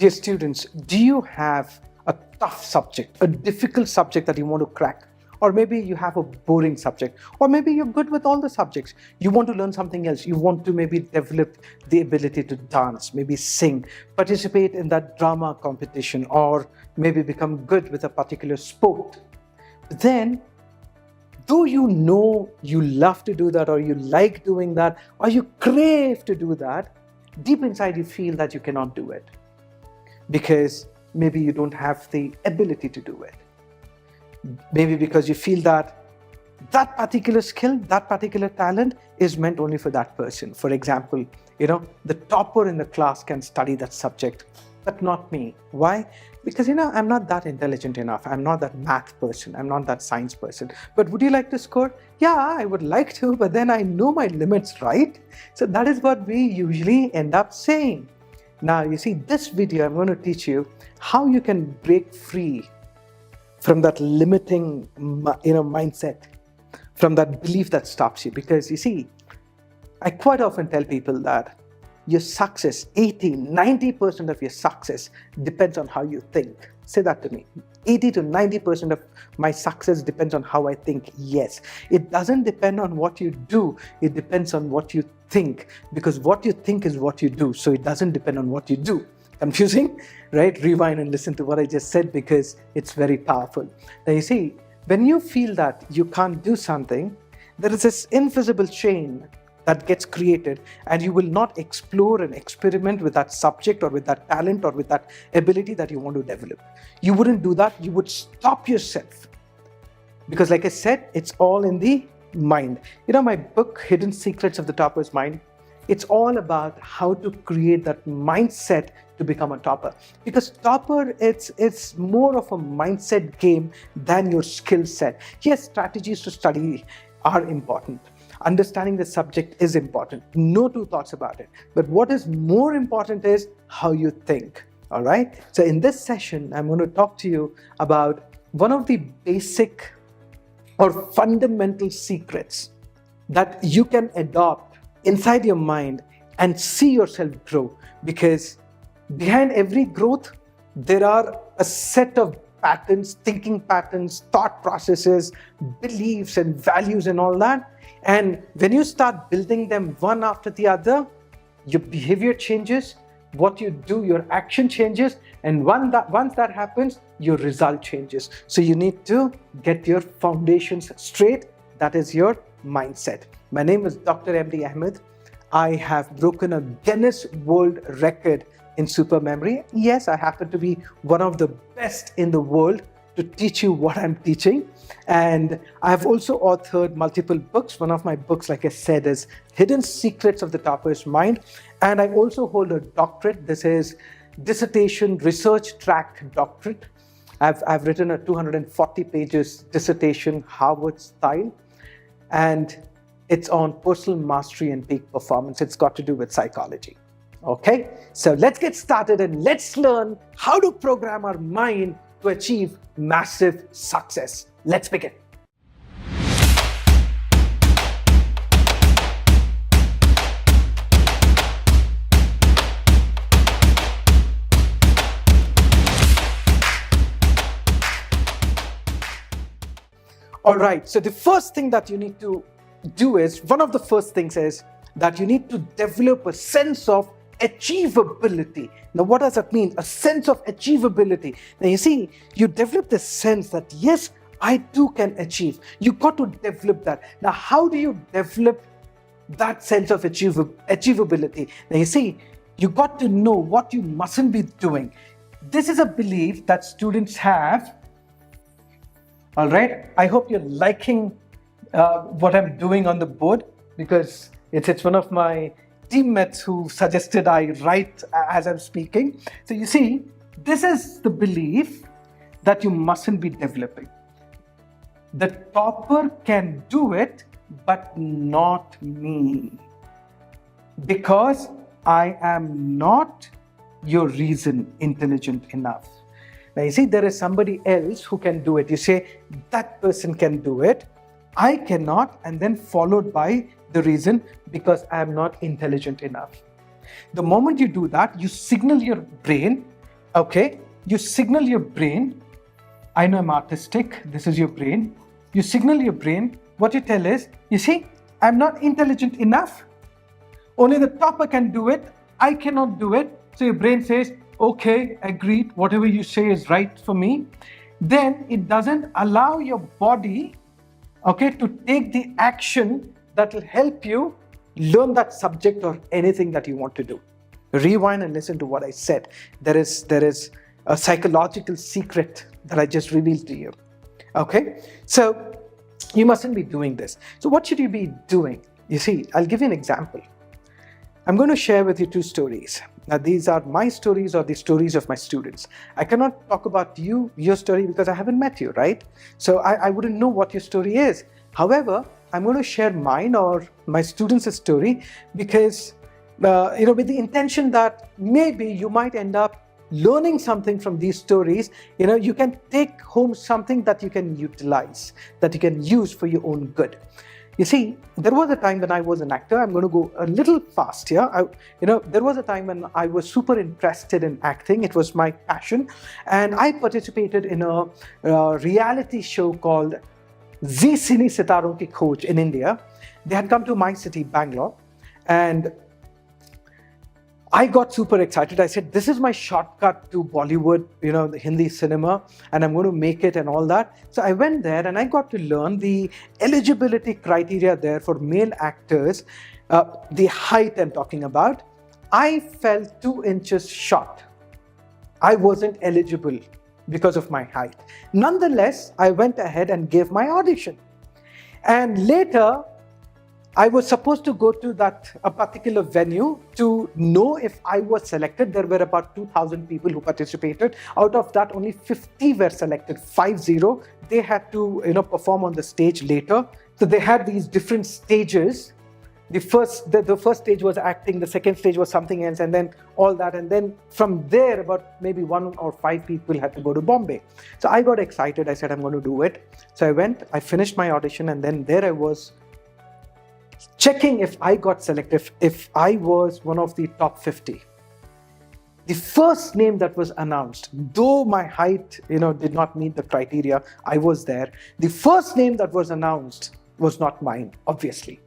Dear students, do you have a tough subject, a difficult subject that you want to crack? Or maybe you have a boring subject, or maybe you're good with all the subjects. You want to learn something else. You want to maybe develop the ability to dance, maybe sing, participate in that drama competition, or maybe become good with a particular sport. Then, though you know you love to do that, or you like doing that, or you crave to do that, deep inside you feel that you cannot do it because maybe you don't have the ability to do it. Maybe because you feel that that particular skill, that particular talent is meant only for that person. For example, the topper in the class can study that subject, but not me. Why? Because, I'm not that intelligent enough. I'm not that math person. I'm not that science person. But would you like to score? Yeah, I would like to, but then I know my limits, right? So that is what we usually end up saying. Now, you see, this video, I'm going to teach you how you can break free from that limiting, mindset, from that belief that stops you. Because you see, I quite often tell people that your success, 80-90% of your success depends on how you think. Say that to me. 80 to 90% of my success depends on how I think. Yes, it doesn't depend on what you do. It depends on what you think, because what you think is what you do. So it doesn't depend on what you do. Confusing, right? Rewind and listen to what I just said because it's very powerful. Now you see, when you feel that you can't do something, there is this invisible chain that gets created, and you will not explore and experiment with that subject or with that talent or with that ability that you want to develop. You wouldn't do that. You would stop yourself. Because like I said, it's all in the mind. My book, Hidden Secrets of the Topper's Mind, it's all about how to create that mindset to become a topper. Because topper, it's more of a mindset game than your skill set. Yes, strategies to study are important. Understanding the subject is important. No two thoughts about it. But what is more important is how you think. All right? So in this session, I'm going to talk to you about one of the basic or fundamental secrets that you can adopt inside your mind and see yourself grow. Because behind every growth, there are a set of patterns, thinking patterns, thought processes, beliefs and values and all that. And when you start building them one after the other, your behavior changes, what you do, your action changes, and once that happens, your result changes. So you need to get your foundations straight. That is your mindset. My name is Dr. MD Ahmed. I have broken a Guinness World Record in super memory. Yes, I happen to be one of the best in the world to teach you what I'm teaching. And I have also authored multiple books. One of my books, like I said, is Hidden Secrets of the Topper's Mind. And I also hold a doctorate. This is dissertation research track doctorate. I've written a 240 pages dissertation, Harvard style. And it's on personal mastery and peak performance. It's got to do with psychology. Okay, so let's get started and let's learn how to program our mind to achieve massive success. Let's begin. All right, so the first thing that you need to do is, one of the first things is that you need to develop a sense of achievability. Now, what does that mean? A sense of achievability. Now, you see, you develop this sense that, yes, I too can achieve. You got to develop that. Now, how do you develop that sense of achievability? Now, you see, you got to know what you mustn't be doing. This is a belief that students have. All right. I hope you're liking what I'm doing on the board, because it's one of my teammates who suggested I write as I'm speaking. So you see, this is the belief that you mustn't be developing. The topper can do it, but not me. Because I am not your reason intelligent enough. Now you see, there is somebody else who can do it. You say, that person can do it, I cannot, and then followed by the reason, because I am not intelligent enough. The moment you do that, you signal your brain Okay, you signal your brain, I know I'm artistic, this is your brain. You signal your brain, what you tell is, you see, I'm not intelligent enough. Only the topper can do it, I cannot do it. So your brain says, okay, agreed, whatever you say is right for me. Then it doesn't allow your body, okay, to take the action that will help you learn that subject or anything that you want to do. Rewind and listen to what I said. There is a psychological secret that I just revealed to you. Okay, so you mustn't be doing this. So what should you be doing? You see, I'll give you an example. I'm going to share with you two stories. Now, these are my stories or the stories of my students. I cannot talk about your story, because I haven't met you, right? So I wouldn't know what your story is. However, I'm going to share mine or my students' story because, with the intention that maybe you might end up learning something from these stories. You can take home something that you can utilize, that you can use for your own good. You see, there was a time when I was an actor. I'm going to go a little fast here. There was a time when I was super interested in acting. It was my passion. And I participated in a reality show called Zee Cine Sitaron Ki Khoj in India. They had come to my city, Bangalore. And I got super excited. I said, this is my shortcut to Bollywood, the Hindi cinema, and I'm going to make it and all that. So I went there and I got to learn the eligibility criteria there for male actors, the height I'm talking about. I fell 2 inches short. I wasn't eligible because of my height. Nonetheless, I went ahead and gave my audition. And later, I was supposed to go to a particular venue to know if I was selected. There were about 2,000 people who participated. Out of that, only 50 were selected, 50. They had to, perform on the stage later. So they had these different stages. The first stage was acting, the second stage was something else, and then all that. And then from there, about maybe 1 or 5 people had to go to Bombay. So I got excited. I said, I'm going to do it. So I went, I finished my audition, and then there I was, checking if I got selected, if I was one of the top 50. The first name that was announced, though my height, did not meet the criteria, I was there. The first name that was announced was not mine, obviously.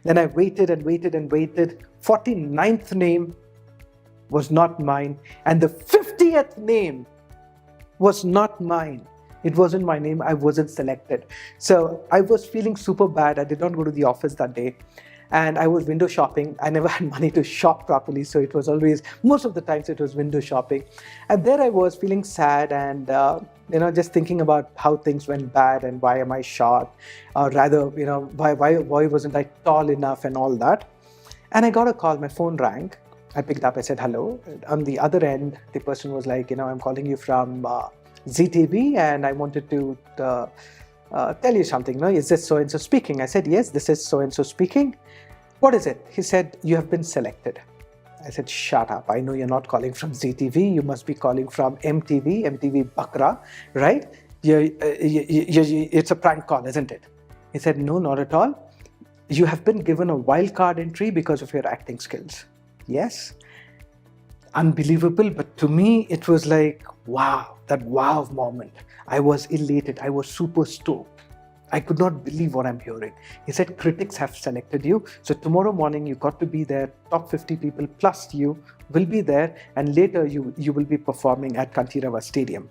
Then I waited and waited and waited. 49th name was not mine. And the 50th name was not mine. It wasn't my name. I wasn't selected. So I was feeling super bad. I did not go to the office that day. And I was window shopping. I never had money to shop properly. So it was always, most of the times it was window shopping. And there I was feeling sad and, just thinking about how things went bad and why am I short? Or rather, why wasn't I tall enough and all that. And I got a call. My phone rang. I picked up. I said, hello. On the other end, the person was like, I'm calling you from ZTV, and I wanted to tell you something. Is this so-and-so speaking? I said, yes, this is so-and-so speaking. What is it? He said, you have been selected. I said, shut up. I know you're not calling from ZTV. You must be calling from MTV Bakra, right? It's a prank call, isn't it? He said, no, not at all. You have been given a wildcard entry because of your acting skills. Yes. Unbelievable. But to me, it was like, wow. That wow moment. I was elated. I was super stoked. I could not believe what I'm hearing. He said, critics have selected you. So tomorrow morning, you got to be there. Top 50 people plus you will be there. And later, you will be performing at Kantirava Stadium.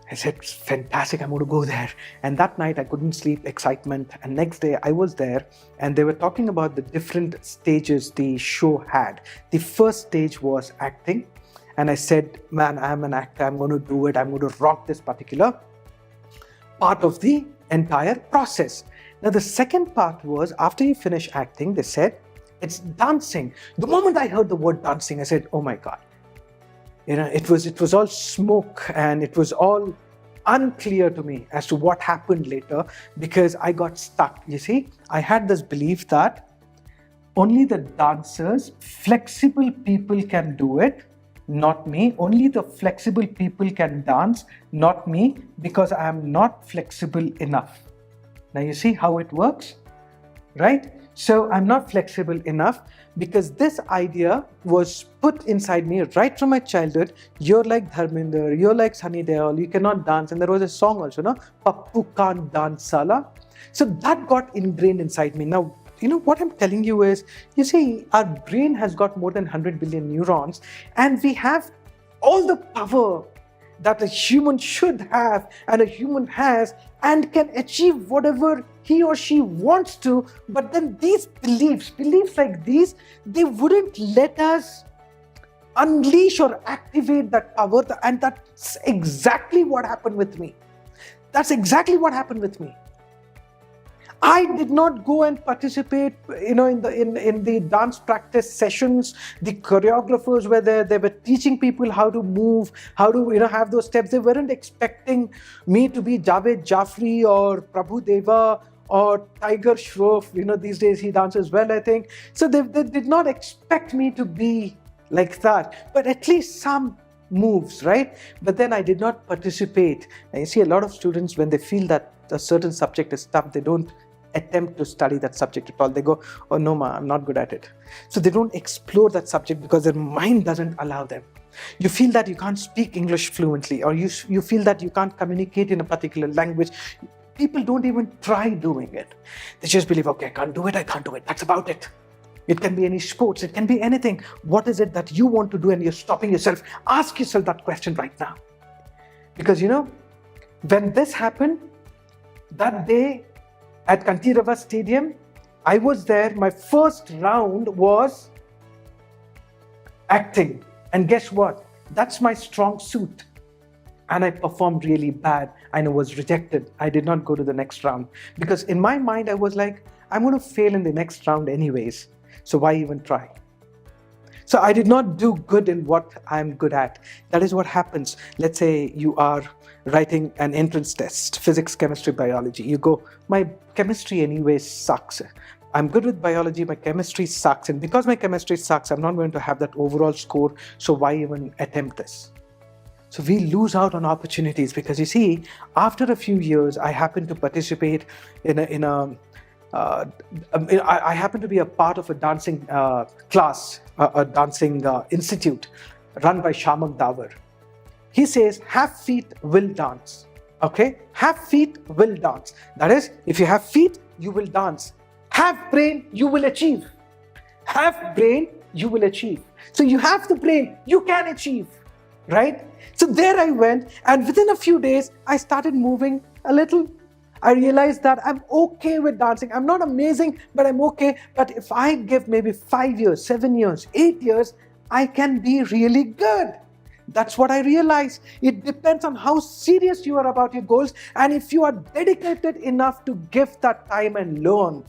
I said, fantastic. I'm going to go there. And that night, I couldn't sleep, excitement. And next day, I was there. And they were talking about the different stages the show had. The first stage was acting. And I said, man, I'm an actor. I'm going to do it. I'm going to rock this particular part of the entire process. Now, the second part was after you finish acting, they said, it's dancing. The moment I heard the word dancing, I said, oh my God. It was all smoke and it was all unclear to me as to what happened later because I got stuck. You see, I had this belief that only the dancers, flexible people can do it. Not me. Only the flexible people can dance, not me, because I am not flexible enough. Now you see how it works? right? So I'm not flexible enough because this idea was put inside me right from my childhood. You're like Dharminder, you're like Sunny Deol, you cannot dance. And there was a song also, no? Pappu can't dance sala. So that got ingrained inside me. Now, what I'm telling you is, you see, our brain has got more than 100 billion neurons, and we have all the power that a human should have and a human has and can achieve whatever he or she wants to. But then these beliefs like these, they wouldn't let us unleash or activate that power. And that's exactly what happened with me. That's exactly what happened with me. I did not go and participate, in the dance practice sessions. The choreographers were there. They were teaching people how to move, how to, have those steps. They weren't expecting me to be Javed Jafri or Prabhu Deva or Tiger Shroff. These days he dances well, I think. So they did not expect me to be like that. But at least some moves, right? But then I did not participate. And you see, a lot of students, when they feel that a certain subject is tough, they don't attempt to study that subject at all. They go, oh no ma, I'm not good at it. So they don't explore that subject because their mind doesn't allow them. You feel that you can't speak English fluently, or you feel that you can't communicate in a particular language. People don't even try doing it. They just believe, okay, I can't do it. That's about it. It can be any sports, it can be anything. What is it that you want to do and you're stopping yourself? Ask yourself that question right now. Because when this happened, that day, at Kantirava Stadium, I was there. My first round was acting. And guess what? That's my strong suit. And I performed really bad and I was rejected. I did not go to the next round. Because in my mind, I was like, I'm going to fail in the next round anyways. So why even try? So I did not do good in what I'm good at. That is what happens. Let's say you are writing an entrance test, physics, chemistry, biology. You go, my chemistry anyway sucks. I'm good with biology, my chemistry sucks. And because my chemistry sucks, I'm not going to have that overall score. So why even attempt this? So we lose out on opportunities because you see, after a few years, I happened to participate I happen to be a part of a dancing class, a dancing institute run by Shamak Davar. He says, have feet, will dance. Okay? Have feet, will dance. That is, if you have feet, you will dance. Have brain, you will achieve. Have brain, you will achieve. So you have the brain, you can achieve. Right? So there I went, and within a few days, I started moving a little. I realized that I'm okay with dancing. I'm not amazing, but I'm okay. But if I give maybe 5 years, 7 years, 8 years, I can be really good. That's what I realized. It depends on how serious you are about your goals and if you are dedicated enough to give that time and learn.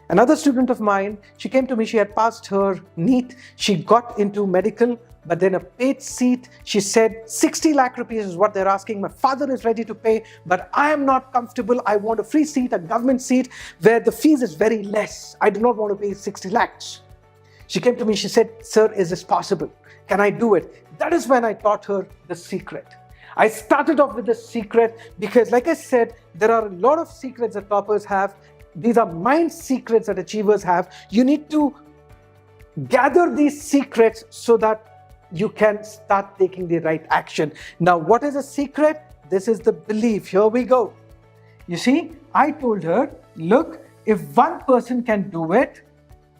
Another student of mine, she came to me, she had passed her NEET, she got into medical, but then a paid seat, she said 60 lakh rupees is what they're asking. My father is ready to pay, but I am not comfortable. I want a free seat, a government seat where the fees is very less. I do not want to pay 60 lakhs. She came to me, she said, sir, is this possible? Can I do it? That is when I taught her the secret. I started off with the secret because, like I said, there are a lot of secrets that toppers have. These are mind secrets that achievers have. You need to gather these secrets so that you can start taking the right action. Now, what is a secret? This is the belief. Here we go. You see, I told her, look, if one person can do it,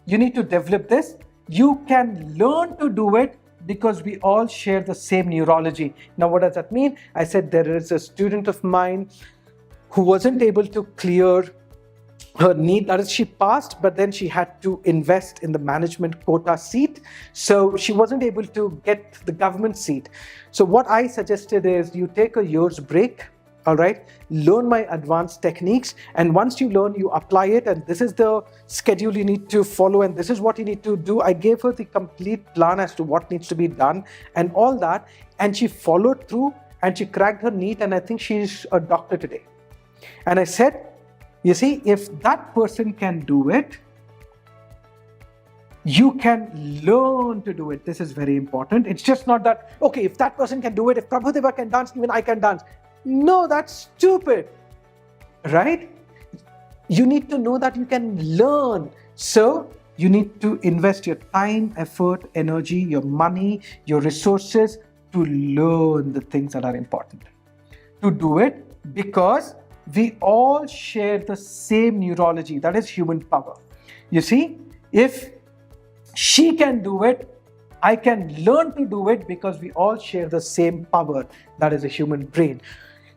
you need to develop this. You can learn to do it because we all share the same neurology. Now, what does that mean? I said there is a student of mine who wasn't able to clear her NEET, that is, she passed, but then she had to invest in the management quota seat. So she wasn't able to get the government seat. So what I suggested is you take a year's break, all right, learn my advanced techniques. And once you learn, you apply it. And this is the schedule you need to follow. And this is what you need to do. I gave her the complete plan as to what needs to be done and all that. And she followed through and she cracked her NEET. And I think she's a doctor today. And I said, you see, if that person can do it, you can learn to do it. This is very important. It's just not that, okay, if that person can do it, if Prabhudeva can dance, even I can dance. No, that's stupid, right? You need to know that you can learn. So you need to invest your time, effort, energy, your money, your resources to learn the things that are important. To do it because we all share the same neurology, that is human power. You see, if she can do it, I can learn to do it because we all share the same power, that is a human brain.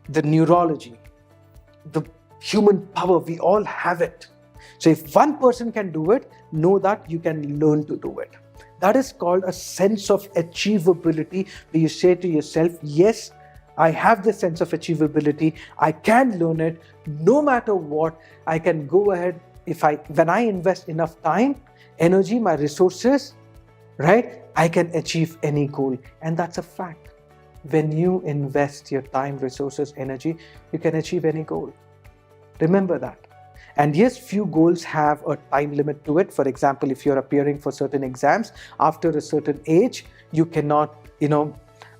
The neurology, the human power, we all have it. So if one person can do it, know that you can learn to do it. That is called a sense of achievability, where you say to yourself, yes, I have this sense of achievability, I can learn it no matter what. I can go ahead when I invest enough time, energy, my resources, right, I can achieve any goal. And that's a fact. When you invest your time, resources, energy, you can achieve any goal. Remember that. And yes, few goals have a time limit to it. For example, if you're appearing for certain exams, after a certain age, you cannot,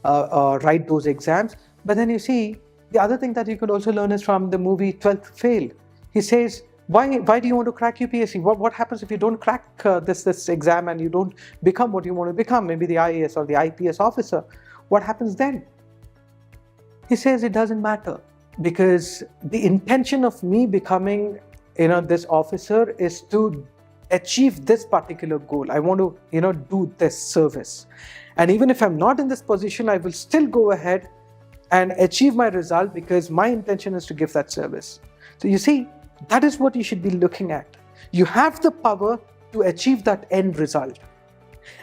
write those exams. But then you see, the other thing that you could also learn is from the movie 12th Fail. He says, why do you want to crack UPSC? What happens if you don't crack this exam and you don't become what you want to become, maybe the IAS or the IPS officer? What happens then? He says it doesn't matter, because the intention of me becoming this officer is to achieve this particular goal. I want to do this service, and even if I'm not in this position, I will still go ahead and achieve my result because my intention is to give that service. So you see, that is what you should be looking at. You have the power to achieve that end result.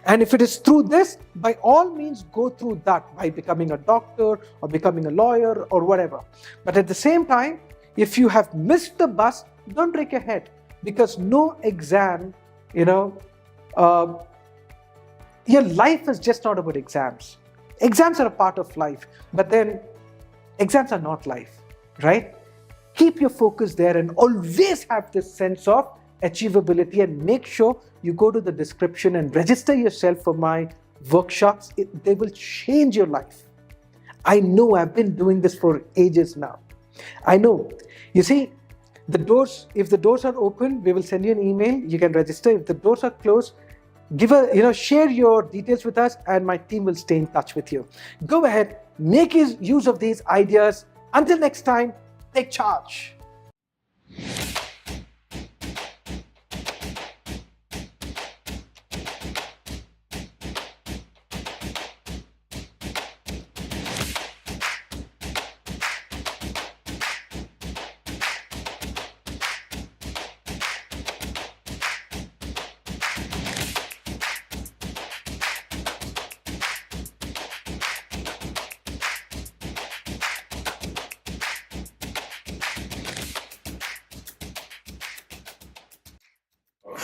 And if it is through this, by all means go through that by becoming a doctor or becoming a lawyer or whatever. But at the same time, if you have missed the bus, don't break your head, because no exam, your life is just not about exams. Exams are a part of life, but then exams are not life, right? Keep your focus there and always have this sense of achievability, and make sure you go to the description and register yourself for my workshops. They will change your life. I know, I've been doing this for ages now. I know. You see, if the doors are open, we will send you an email. You can register. If the doors are closed, share your details with us and my team will stay in touch with you. Go ahead, make use of these ideas. Until next time, take charge.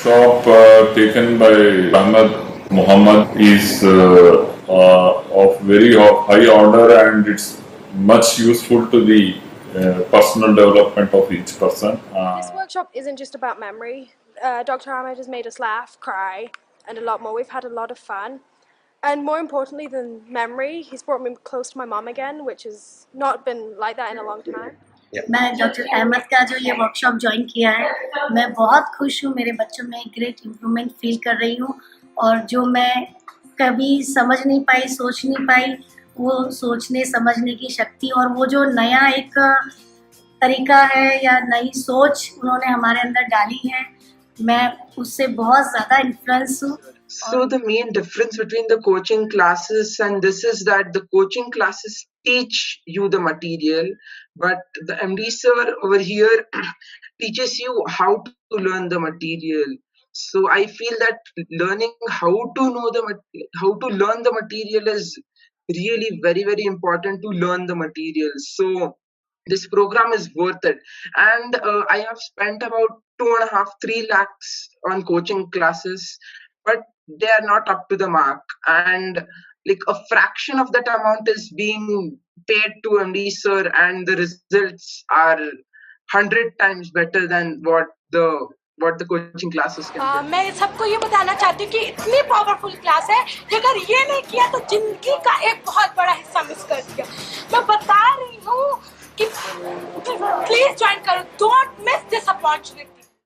Shop taken by Ahmed Muhammad is of very high order, and it's much useful to the personal development of each person. This workshop isn't just about memory. Dr. Ahmed has made us laugh, cry, and a lot more. We've had a lot of fun. And more importantly than memory, he's brought me close to my mom again, which has not been like that in a long time. मैं doctor Ahmad का जो ये workshop join किया है, मैं बहुत खुश हूँ. मेरे बच्चों में ग्रेट इम्प्रूवमेंट फील कर रही हूँ, और जो मैं कभी समझ नहीं पाई, सोच नहीं पाई, वो सोचने समझने की शक्ति और वो जो नया एक तरीका है या नई सोच उन्होंने हमारे अंदर डाली है, मैं उससे बहुत ज़्यादा इन्फ्लुएंस हूँ. So the main difference between the coaching classes and this is that the coaching classes teach you the material, but the MD sir over here teaches you how to learn the material. So I feel that learning how to learn the material is really very, very important to learn the material. So this program is worth it, and I have spent about 2.5-3 lakhs on coaching classes, but they are not up to the mark, and like a fraction of that amount is being paid to MD sir, and the results are 100 times better than what the coaching classes can do. मैं सबको ये बताना चाहती हूँ कि इतनी powerful class है कि अगर ये नहीं किया तो जिंदगी का एक बहुत बड़ा हिस्सा मिस कर दिया. मैं बता रही हूँ, कि प्लीज ज्वाइन करो, डोंट मिस दिस अपॉर्चुनिटी।